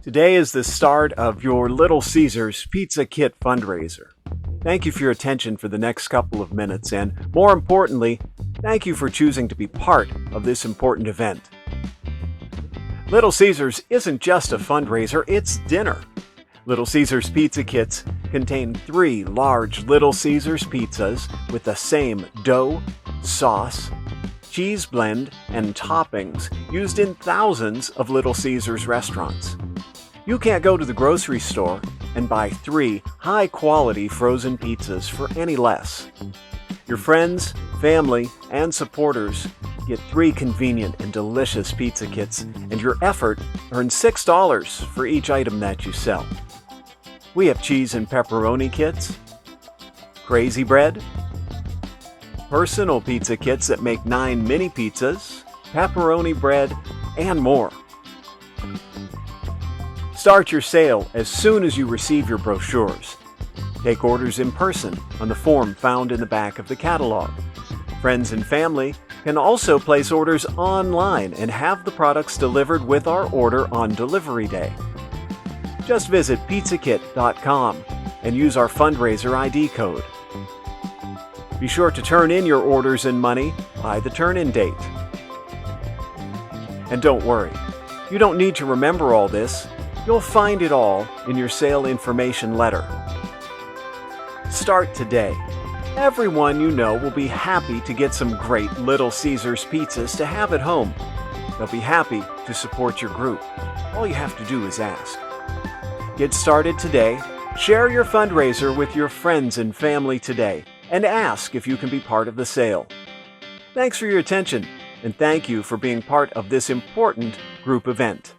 Today is the start of your Little Caesars Pizza Kit fundraiser. Thank you for your attention for the next couple of minutes, and more importantly, thank you for choosing to be part of this important event. Little Caesars isn't just a fundraiser, it's dinner. Little Caesars Pizza Kits contain 3 large Little Caesars pizzas with the same dough, sauce, cheese blend, and toppings used in thousands of Little Caesars restaurants. You can't go to the grocery store and buy 3 high-quality frozen pizzas for any less. Your friends, family, and supporters get 3 convenient and delicious pizza kits, and your effort earns $6 for each item that you sell. We have cheese and pepperoni kits, crazy bread, personal pizza kits that make 9 mini pizzas, pepperoni bread, and more. Start your sale as soon as you receive your brochures. Take orders in person on the form found in the back of the catalog. Friends and family can also place orders online and have the products delivered with our order on delivery day. Just visit pizzakit.com and use our fundraiser ID code. Be sure to turn in your orders and money by the turn-in date. And don't worry, you don't need to remember all this. You'll find it all in your sale information letter. Start today. Everyone you know will be happy to get some great Little Caesars pizzas to have at home. They'll be happy to support your group. All you have to do is ask. Get started today. Share your fundraiser with your friends and family today, and ask if you can be part of the sale. Thanks for your attention, and thank you for being part of this important group event.